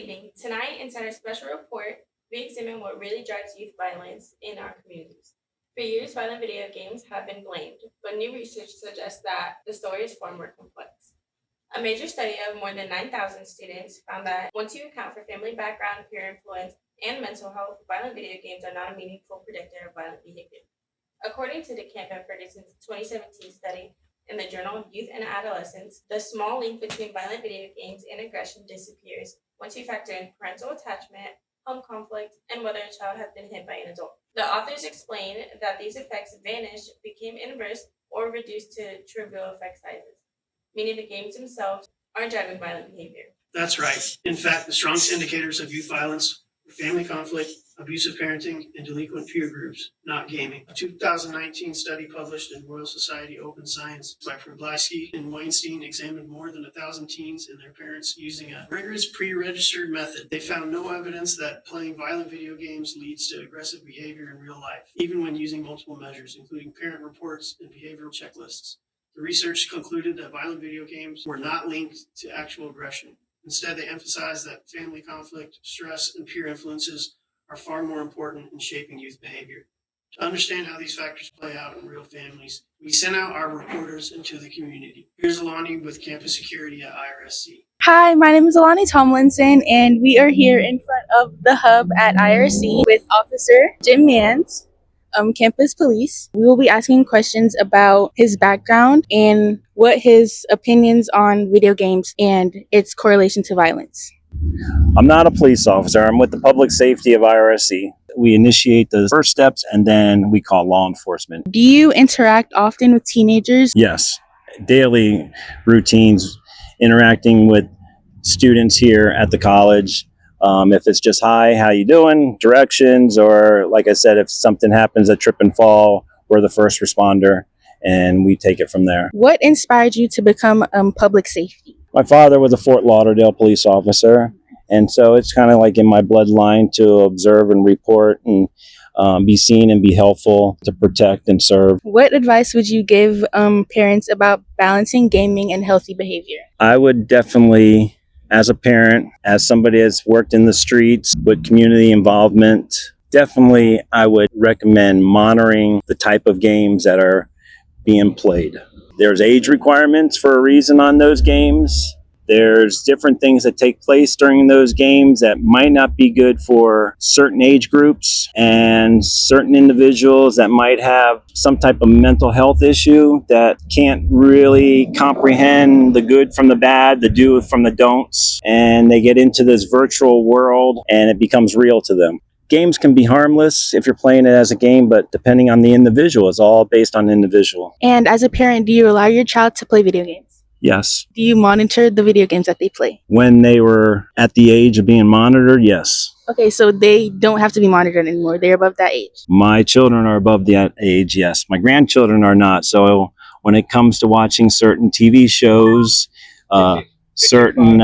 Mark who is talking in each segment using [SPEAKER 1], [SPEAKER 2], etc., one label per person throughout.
[SPEAKER 1] evening. Tonight, inside our special report, we examine what really drives youth violence in our communities. For years, violent video games have been blamed, but new research suggests that the story is far more complex. A major study of more than 9,000 students found that once you account for family background, peer influence, and mental health, violent video games are not a meaningful predictor of violent behavior. According to DeCamp and Ferguson's 2017 study in the journal of Youth and Adolescence, the small link between violent video games and aggression disappears once you factor in parental attachment, home conflict, and whether a child has been hit by an adult. The authors explain that these effects vanished, became inverse, or reduced to trivial effect sizes, meaning the games themselves aren't driving violent behavior.
[SPEAKER 2] That's right. In fact, the strongest indicators of youth violence are family conflict, abusive parenting, and delinquent peer groups, not gaming. A 2019 study published in Royal Society Open Science by Proglaski and Weinstein examined more than 1,000 teens and their parents using a rigorous pre-registered method. They found no evidence that playing violent video games leads to aggressive behavior in real life, even when using multiple measures, including parent reports and behavioral checklists. The research concluded that violent video games were not linked to actual aggression. Instead, they emphasized that family conflict, stress, and peer influences are far more important in shaping youth behavior. To understand how these factors play out in real families, we sent out our reporters into the community. Here's Alani with Campus Security at IRSC.
[SPEAKER 3] Hi, my name is Alani Tomlinson, and we are here in front of the hub at IRC with Officer Jim Mans, Campus Police. We will be asking questions about his background and what his opinions on video games and its correlation to violence.
[SPEAKER 4] I'm not a police officer. I'm with the public safety of IRSC. We initiate the first steps and then we call law enforcement.
[SPEAKER 3] Do you interact often with teenagers?
[SPEAKER 4] Yes, daily routines, interacting with students here at the college. If it's just, hi, how you doing, directions, or like I said, if something happens, a trip and fall, we're the first responder and we take it from there.
[SPEAKER 3] What inspired you to become public safety?
[SPEAKER 4] My father was a Fort Lauderdale police officer, and so it's kind of like in my bloodline to observe and report and be seen and be helpful to protect and serve.
[SPEAKER 3] What advice would you give parents about balancing gaming and healthy behavior?
[SPEAKER 4] I would definitely, as a parent, as somebody that's worked in the streets with community involvement, definitely I would recommend monitoring the type of games that are being played. There's age requirements for a reason on those games. There's different things that take place during those games that might not be good for certain age groups and certain individuals that might have some type of mental health issue that can't really comprehend the good from the bad, the do from the don'ts, and they get into this virtual world and it becomes real to them. Games can be harmless if you're playing it as a game, but depending on the individual, it's all based on the individual.
[SPEAKER 3] And as a parent, do you allow your child to play video games?
[SPEAKER 4] Yes.
[SPEAKER 3] Do you monitor the video games that they play?
[SPEAKER 4] When they were at the age of being monitored, yes.
[SPEAKER 3] Okay, so they don't have to be monitored anymore. They're above that age.
[SPEAKER 4] My children are above that age, yes. My grandchildren are not. So when it comes to watching certain TV shows, certain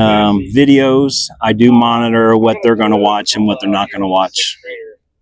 [SPEAKER 4] videos, I do monitor what they're going to watch and what they're not going to watch.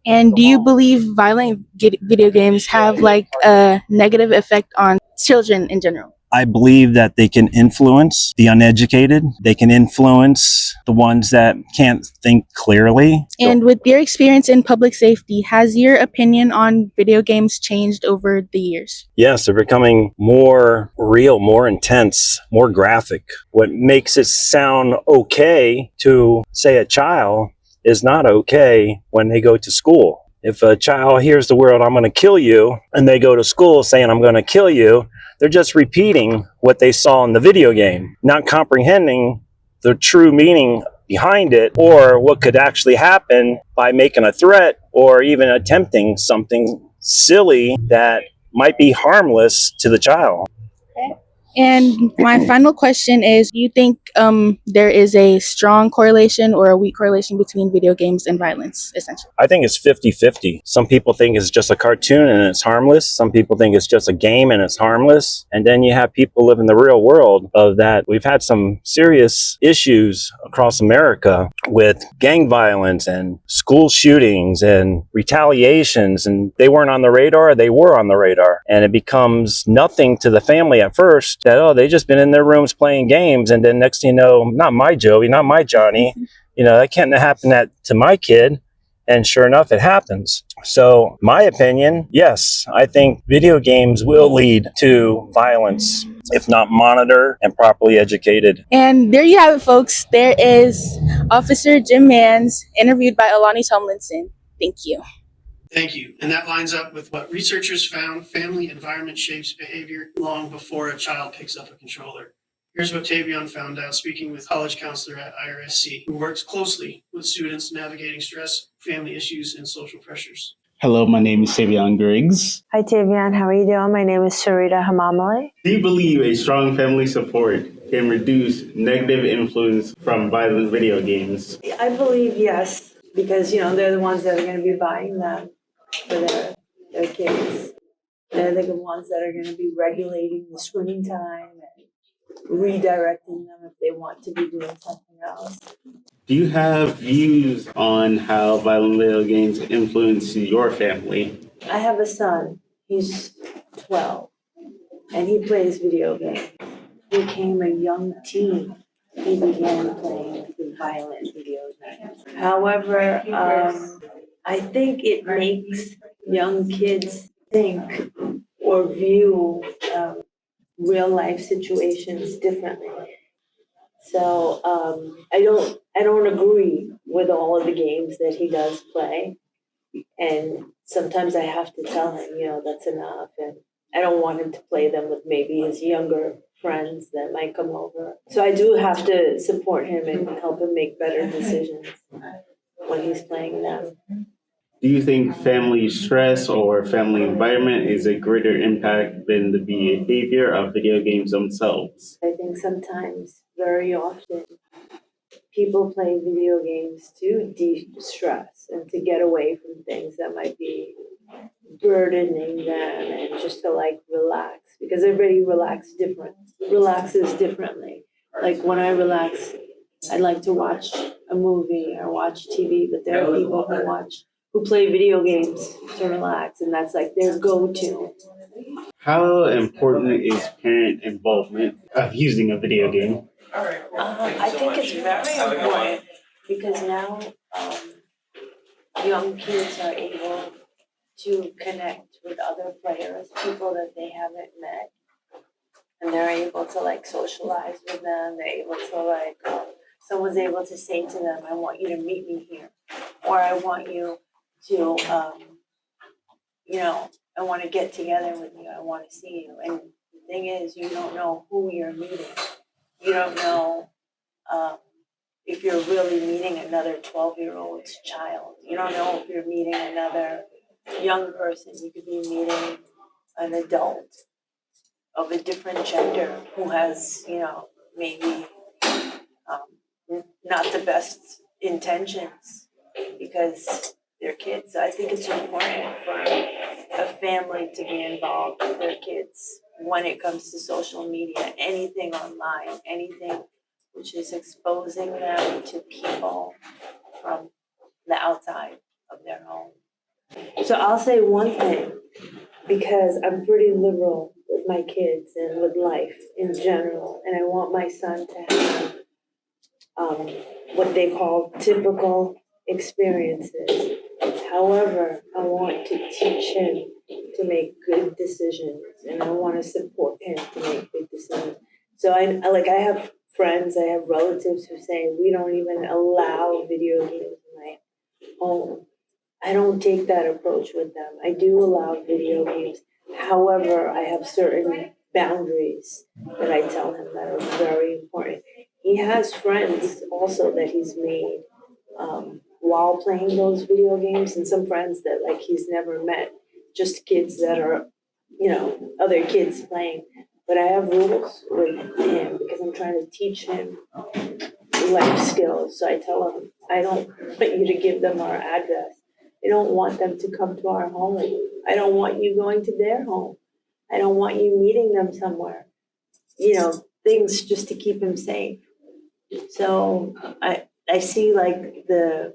[SPEAKER 3] And do you believe violent video games have like a negative effect on children in general?
[SPEAKER 4] I believe that they can influence the uneducated. They can influence the ones that can't think clearly.
[SPEAKER 3] And with your experience in public safety, has your opinion on video games changed over the years?
[SPEAKER 4] Yes, they're becoming more real, more intense, more graphic. What makes it sound okay to, say, a child is not okay when they go to school. If a child hears the word, I'm going to kill you, and they go to school saying, I'm going to kill you, they're just repeating what they saw in the video game, not comprehending the true meaning behind it or what could actually happen by making a threat or even attempting something silly that might be harmless to the child.
[SPEAKER 3] And my final question is, do you think there is a strong correlation or a weak correlation between video games and violence, essentially?
[SPEAKER 4] I think it's 50-50. Some people think it's just a cartoon and it's harmless. Some people think it's just a game and it's harmless. And then you have people live in the real world of that. We've had some serious issues across America with gang violence and school shootings and retaliations. And they weren't on the radar, they were on the radar. And it becomes nothing to the family at first. That, oh, they just been in their rooms playing games, and then next thing you know, not my Joey, not my Johnny, that can't happen to my kid. And sure enough, it happens. So my opinion, yes, I think video games will lead to violence if not monitored and properly educated.
[SPEAKER 3] And there you have it, folks. There is Officer Jim Mans, interviewed by Alani Tomlinson. Thank you.
[SPEAKER 2] Thank you. And that lines up with what researchers found: family environment shapes behavior long before a child picks up a controller. Here's what Tavion found out speaking with college counselor at IRSC, who works closely with students navigating stress, family issues, and social pressures.
[SPEAKER 5] Hello, my name is Tavion Griggs.
[SPEAKER 6] Hi, Tavion. How are you doing? My name is Sarita Hamamale.
[SPEAKER 5] Do you believe a strong family support can reduce negative influence from violent video games?
[SPEAKER 6] I believe yes, because they're the ones that are going to be buying them for their kids. They're the ones that are going to be regulating the screen time and redirecting them if they want to be doing something else.
[SPEAKER 5] Do you have views on how violent video games influence your family?
[SPEAKER 6] I have a son. He's 12, and he plays video games. He became a young teen. He began playing the violent video games. However, I think it makes young kids think or view real life situations differently. So I don't agree with all of the games that he does play, and sometimes I have to tell him, that's enough, and I don't want him to play them with maybe his younger friends that might come over. So I do have to support him and help him make better decisions when he's playing them.
[SPEAKER 5] Do you think family stress or family environment is a greater impact than the behavior of video games themselves?
[SPEAKER 6] I think sometimes, very often, people play video games to de-stress and to get away from things that might be burdening them, and just to relax, because everybody relaxes differently. Like when I relax, I like to watch a movie or watch TV, but there are people who play video games to relax, and that's like their go-to.
[SPEAKER 5] How important is parent involvement of using a video game?
[SPEAKER 6] I think it's very important because now young kids are able to connect with other players, people that they haven't met, and they're able to socialize with them. They're able to someone's able to say to them, "I want you to meet me here," or "I want you to, I want to get together with you. I want to see you." And the thing is, you don't know who you're meeting. You don't know if you're really meeting another 12-year-old child. You don't know if you're meeting another young person. You could be meeting an adult of a different gender who has, maybe not the best intentions because they're kids. So I think it's important for a family to be involved with their kids when it comes to social media, anything online, anything which is exposing them to people from the outside of their home. So I'll say one thing, because I'm pretty liberal with my kids and with life in general, and I want my son to have what they call typical experiences. However, I want to teach him to make good decisions, and I want to support him to make good decisions. So I have friends, I have relatives who say we don't even allow video games in my home. I don't take that approach with them. I do allow video games. However, I have certain boundaries that I tell him that are very important. He has friends also that he's made while playing those video games, and some friends that he's never met, just kids that are, other kids playing. But I have rules with him because I'm trying to teach him life skills. So I tell him, I don't want you to give them our address. I don't want them to come to our home. I don't want you going to their home. I don't want you meeting them somewhere. Things just to keep him safe. So I see the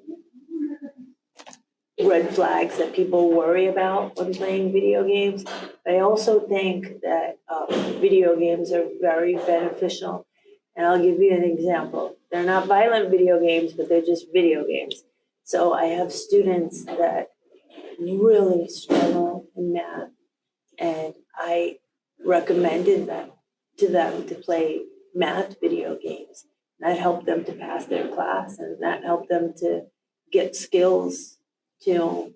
[SPEAKER 6] red flags that people worry about when playing video games. I also think that video games are very beneficial. And I'll give you an example. They're not violent video games, but they're just video games. So I have students that really struggle in math, and I recommended them to play math video games. That helped them to pass their class, and that helped them to get skills to,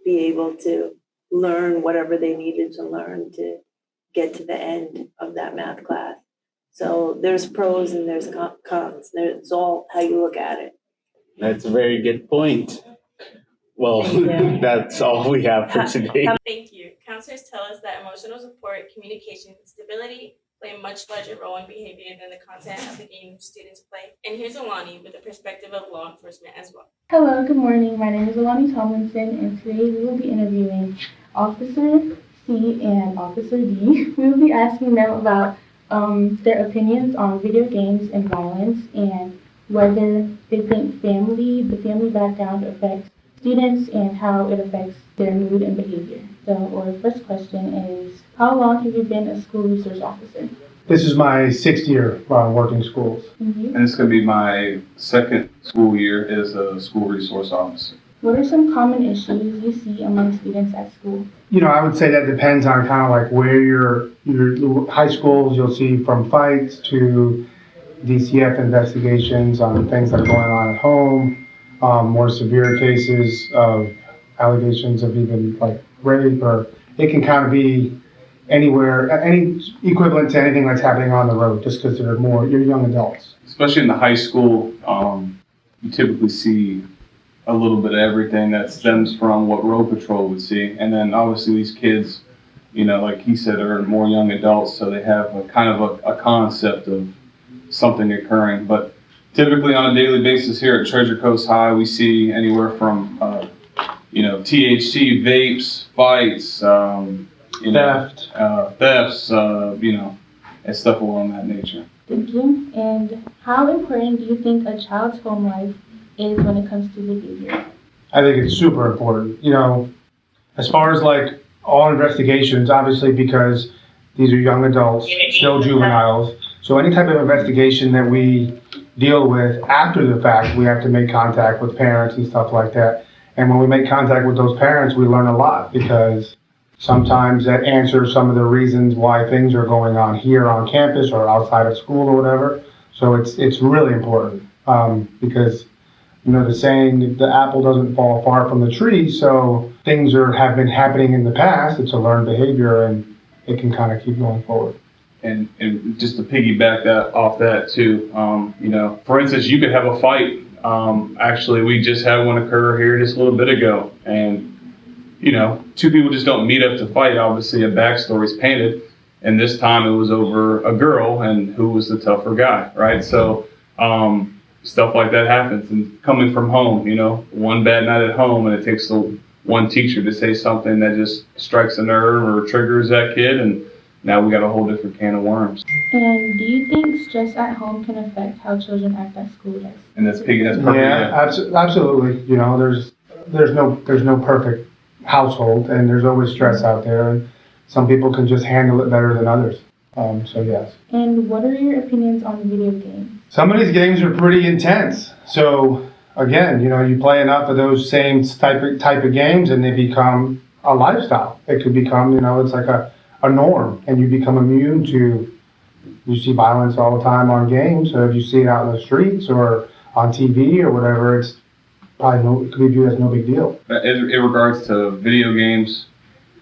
[SPEAKER 6] be able to learn whatever they needed to learn to get to the end of that math class. So there's pros and there's cons. It's all how you look at it.
[SPEAKER 5] That's a very good point. Well,
[SPEAKER 6] Thank you.
[SPEAKER 5] that's all we have for today.
[SPEAKER 1] Thank you. Counselors tell us that emotional support, communication, and stability play a much larger role in behavior than the content of the game students play. And here's Alani with the perspective of law enforcement as well.
[SPEAKER 3] Hello, good morning. My name is Alani Tomlinson, and today we will be interviewing Officer C and Officer D. We will be asking them about their opinions on video games and violence, and whether they think the family background affects students and how it affects their mood and behavior. So our first question is, how long have you been a school resource officer?
[SPEAKER 7] This is my 6th year working schools.
[SPEAKER 3] Mm-hmm.
[SPEAKER 8] And it's going to be my second school year as a school resource officer.
[SPEAKER 3] What are some common issues you see among students at school?
[SPEAKER 7] I would say that depends on kind of like where your high schools, you'll see from fights to DCF investigations on things that are going on at home, more severe cases of allegations of even like rape, or it can kind of be anywhere, any equivalent to anything that's happening on the road, just because you're young adults.
[SPEAKER 8] Especially in the high school, you typically see a little bit of everything that stems from what road patrol would see. And then obviously these kids, like he said, are more young adults, so they have a kind of a concept of something occurring. But typically on a daily basis here at Treasure Coast High, we see anywhere from, THC, vapes, fights, thefts, and stuff along that nature.
[SPEAKER 3] Thank you. And how important do you think a child's home life is when it comes to behavior?
[SPEAKER 7] I think it's super important. As far as like all investigations, obviously because these are young adults, still juveniles. So any type of investigation that we deal with after the fact, we have to make contact with parents and stuff like that. And when we make contact with those parents, we learn a lot, because sometimes that answers some of the reasons why things are going on here on campus or outside of school or whatever. So it's really important, because the saying, the apple doesn't fall far from the tree. So things have been happening in the past. It's a learned behavior, and it can kind of keep going forward.
[SPEAKER 8] And just to piggyback off that too, for instance, you could have a fight. Actually, we just had one occur here just a little bit ago, and two people just don't meet up to fight. Obviously, a backstory's painted, and this time it was over a girl and who was the tougher guy, right? So stuff like that happens. And coming from home, one bad night at home, and it takes one teacher to say something that just strikes a nerve or triggers that kid, and now we got a whole different can of worms.
[SPEAKER 3] And do you think stress at home can affect how children act at school?
[SPEAKER 8] And that's perfect.
[SPEAKER 7] Yeah, absolutely. There's no perfect household, and there's always stress out there, and some people can just handle it better than others. So yes.
[SPEAKER 3] And what are your opinions on video games?
[SPEAKER 7] Some of these games are pretty intense. So again, you play enough of those same type of games, and they become a lifestyle. It could become, it's like a norm, and you become immune to. You see violence all the time on games, so if you see it out in the streets or on TV or whatever, it's probably it could be viewed as no big deal.
[SPEAKER 8] In regards to video games,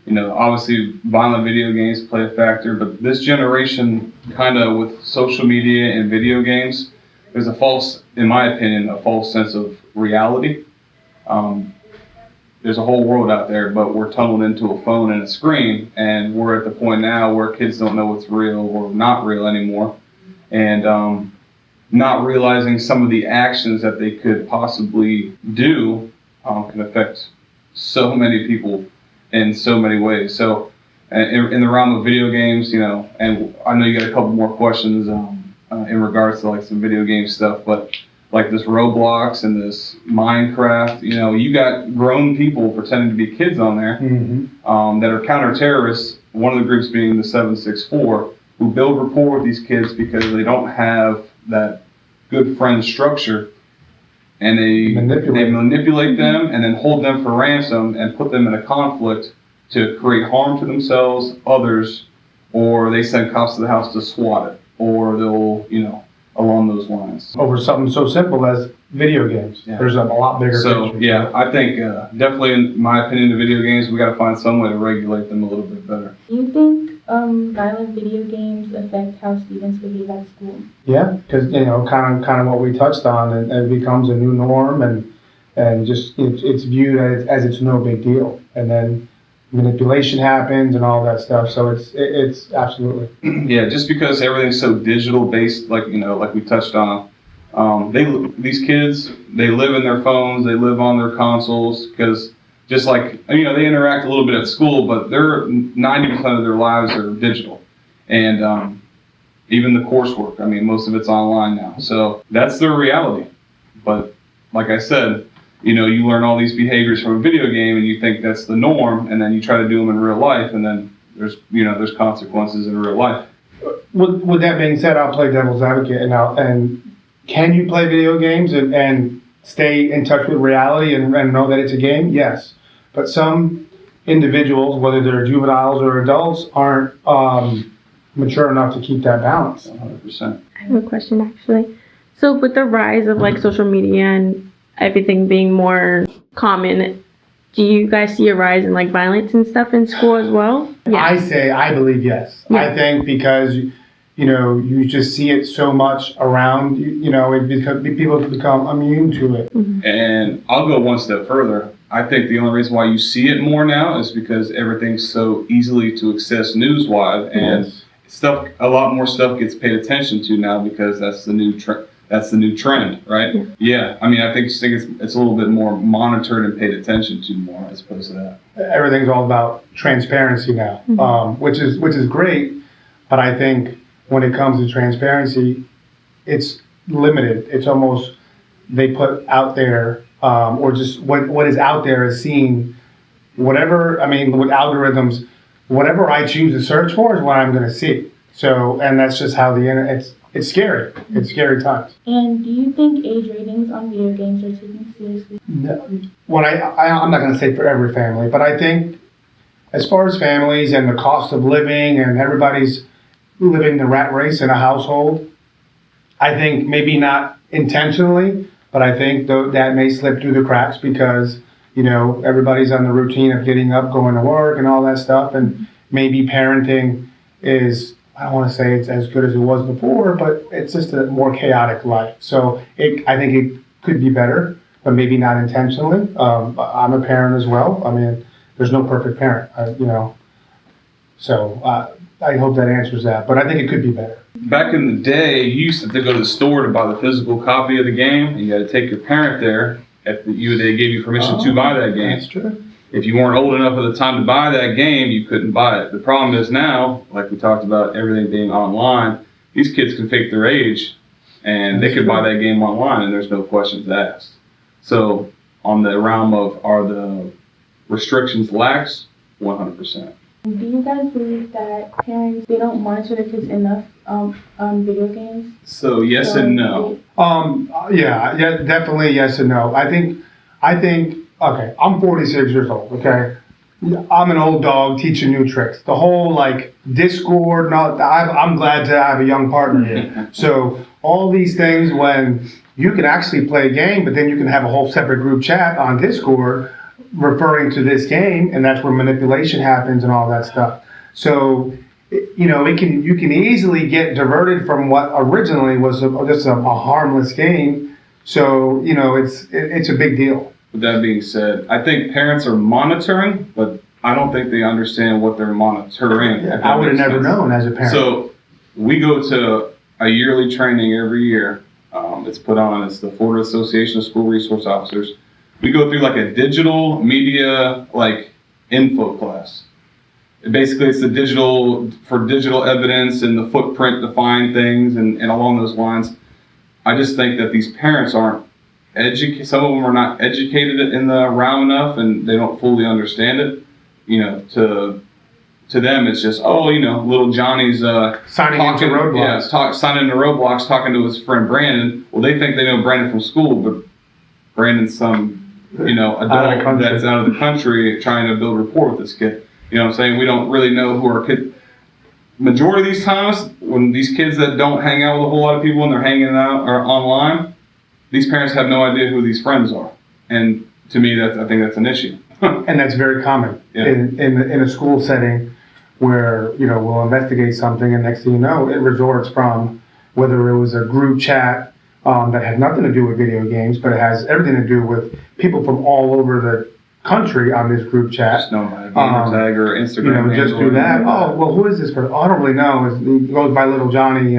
[SPEAKER 8] obviously violent video games play a factor, but this generation, kind of with social media and video games, there's in my opinion, a false sense of reality. There's a whole world out there, but we're tunneled into a phone and a screen, and we're at the point now where kids don't know what's real or not real anymore, and not realizing some of the actions that they could possibly do can affect so many people in so many ways. So in the realm of video games, and I know you got a couple more questions in regards to like some video game stuff, but like this Roblox and this Minecraft, you got grown people pretending to be kids on there, that are counter-terrorists, one of the groups being the 764, who build rapport with these kids because they don't have that good friend structure, and they manipulate them and then hold them for ransom and put them in a conflict to create harm to themselves, others, or they send cops to the house to SWAT it, or they'll, along those lines.
[SPEAKER 7] Over something so simple as video games.
[SPEAKER 8] Yeah.
[SPEAKER 7] There's a lot bigger
[SPEAKER 8] So,
[SPEAKER 7] picture.
[SPEAKER 8] yeah, I think definitely, in my opinion, the video games, we got to find some way to regulate them a little bit better.
[SPEAKER 3] Do you think violent video games affect how students behave at school?
[SPEAKER 7] Yeah, because kind of what we touched on, and it becomes a new norm, and just it's viewed as it's no big deal, and then manipulation happens and all that stuff. So it's absolutely.
[SPEAKER 8] Yeah, just because everything's so digital based, like we touched on, these kids, they live in their phones, they live on their consoles, because just like they interact a little bit at school, but they're 90% of their lives are digital, and even the coursework. I mean, most of it's online now, so that's their reality. But like I said, you learn all these behaviors from a video game, and you think that's the norm, and then you try to do them in real life, and then there's consequences in real life.
[SPEAKER 7] With that being said, I'll play devil's advocate, and can you play video games and stay in touch with reality and know that it's a game? Yes, but some individuals, whether they're juveniles or adults, aren't mature enough to keep that balance.
[SPEAKER 8] 100%.
[SPEAKER 9] I have a question actually. So with the rise of like social media and everything being more common, do you guys see a rise in like violence and stuff in school as well?
[SPEAKER 7] I believe yes.
[SPEAKER 9] Yeah.
[SPEAKER 7] I think because you just see it so much around, people become immune to it.
[SPEAKER 8] And I'll go one step further. I think the only reason why you see it more now is because everything's so easily to access news-wise, and a lot more stuff gets paid attention to now because that's the new trend. That's the new trend, right? Yeah. I mean, I think it's a little bit more monitored and paid attention to more as opposed to that.
[SPEAKER 7] Everything's all about transparency now, which is great, but I think when it comes to transparency, it's limited. It's almost they put out there, or just what is out there is seen. Whatever, I mean, with algorithms, whatever I choose to search for is what I'm going to see. So, and that's just how the internet. It's scary. It's scary times.
[SPEAKER 3] And do you think age ratings on video games are taken seriously?
[SPEAKER 7] No. I'm not going to say for every family, but I think as far as families and the cost of living and everybody's living the rat race in a household, I think maybe not intentionally, but I think that may slip through the cracks because, everybody's on the routine of getting up, going to work and all that stuff. And maybe parenting is, I don't want to say it's as good as it was before, but it's just a more chaotic life. So I think it could be better, but maybe not intentionally. I'm a parent as well. I mean, there's no perfect parent, So I hope that answers that, but I think it could be better.
[SPEAKER 8] Back in the day, you used to go to the store to buy the physical copy of the game, and you had to take your parent there if they gave you permission to buy that game.
[SPEAKER 7] That's true.
[SPEAKER 8] If you weren't old enough at the time to buy that game, you couldn't buy it. The problem is now, like we talked about, everything being online, these kids can fake their age, and they could buy that game online, and there's no questions asked. So on the realm of are the restrictions lax? 100%.
[SPEAKER 3] Do you guys believe that parents, they don't monitor their kids enough on video games?
[SPEAKER 8] So yes and no.
[SPEAKER 7] Yeah, definitely yes and no. I think, okay, I'm 46 years old, okay? I'm an old dog teaching new tricks. The whole Discord, I'm glad to have a young partner here. So all these things when you can actually play a game, but then you can have a whole separate group chat on Discord referring to this game, and that's where manipulation happens and all that stuff. So, you can easily get diverted from what originally was just a harmless game. So, it's a big deal.
[SPEAKER 8] With that being said, I think parents are monitoring, but I don't think they understand what they're monitoring.
[SPEAKER 7] Yeah, I would have never known as a parent.
[SPEAKER 8] So we go to a yearly training every year. It's put on, it's the Florida Association of School Resource Officers. We go through a digital media info class. Basically, it's the digital evidence and the footprint to find things and along those lines. I just think that these parents aren't educated. Some of them are not educated in the realm enough, and they don't fully understand it. To to them, it's just, oh, little Johnny's
[SPEAKER 7] Signing into roadblocks.
[SPEAKER 8] Yeah, signing into roadblocks, talking to his friend Brandon. Well, they think they know Brandon from school, but Brandon's some, adult that's out of the country trying to build rapport with this kid. You know what I'm saying? We don't really know who our kid. Majority of these times, when these kids that don't hang out with a whole lot of people and they're hanging out or online, these parents have no idea who these friends are. And to me, I think that's an issue.
[SPEAKER 7] And that's very common in a school setting where, we'll investigate something and next thing you know, it resorts from whether it was a group chat that had nothing to do with video games, but it has everything to do with people from all over the country on this group chat.
[SPEAKER 8] Just know my gamer tag or Instagram.
[SPEAKER 7] Just do that. Oh, well, who is this person? Oh, I don't really know. He goes by Little Johnny,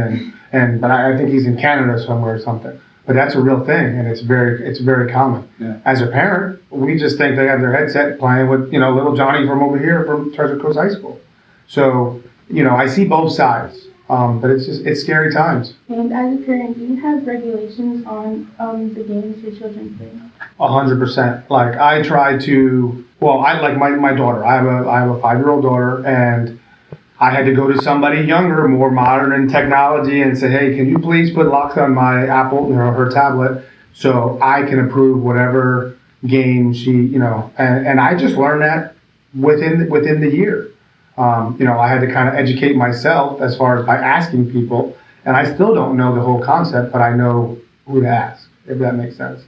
[SPEAKER 7] but I think he's in Canada somewhere or something. But that's a real thing, and it's very common.
[SPEAKER 8] Yeah.
[SPEAKER 7] As a parent, we just think they have their headset playing with Little Johnny from over here from Treasure Coast High School. So I see both sides, but it's scary times.
[SPEAKER 10] And as a parent, do you have regulations on the games your children play?
[SPEAKER 7] 100%. Like I try to. Well, I like my daughter. I have a 5-year-old daughter, and I had to go to somebody younger, more modern in technology, and say, hey, can you please put locks on my Apple, her tablet, so I can approve whatever game she, and I just learned that within the year. I had to kind of educate myself as far as by asking people, and I still don't know the whole concept, but I know who to ask, if that makes sense.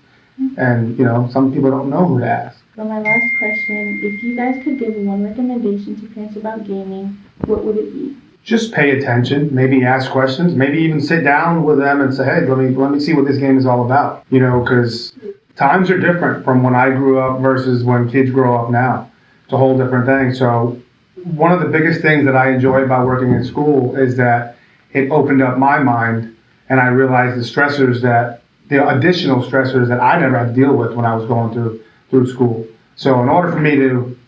[SPEAKER 7] And, some people don't know who to ask.
[SPEAKER 10] For my last question, if you guys could give one recommendation to parents about gaming, what would it be?
[SPEAKER 7] Just pay attention, maybe ask questions, maybe even sit down with them and say, hey, let me see what this game is all about. Because times are different from when I grew up versus when kids grow up now. It's a whole different thing. So one of the biggest things that I enjoy about working in school is that it opened up my mind, and I realized the additional stressors that I never had to deal with when I was going through school. So in order for me to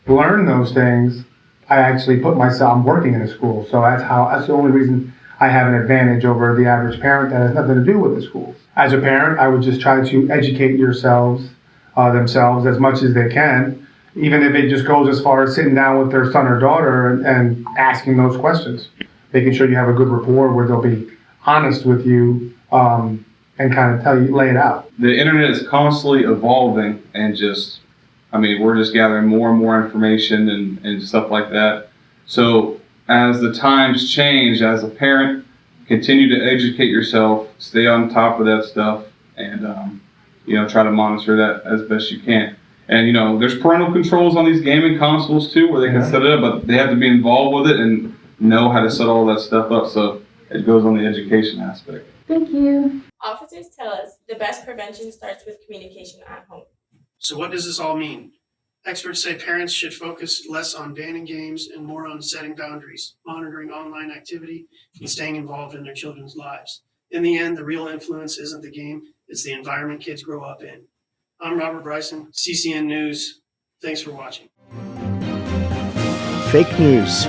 [SPEAKER 7] learn those things, I actually I'm working in a school. So that's the only reason I have an advantage over the average parent that has nothing to do with the schools. As a parent, I would just try to educate themselves as much as they can, even if it just goes as far as sitting down with their son or daughter and asking those questions, making sure you have a good rapport where they'll be honest with you, and kind of lay it out.
[SPEAKER 8] The internet is constantly evolving, and we're just gathering more and more information and stuff like that. So as the times change, as a parent, continue to educate yourself, stay on top of that stuff, and try to monitor that as best you can. And there's parental controls on these gaming consoles too, where they can set it up, but they have to be involved with it and know how to set all that stuff up. So it goes on the education aspect.
[SPEAKER 10] Thank you.
[SPEAKER 1] Officers tell us the best prevention starts with communication at home.
[SPEAKER 2] So what does this all mean? Experts say parents should focus less on banning games and more on setting boundaries, monitoring online activity, and staying involved in their children's lives. In the end, the real influence isn't the game, it's the environment kids grow up in. I'm Robert Bryson, CCN News. Thanks for watching.
[SPEAKER 11] Fake news.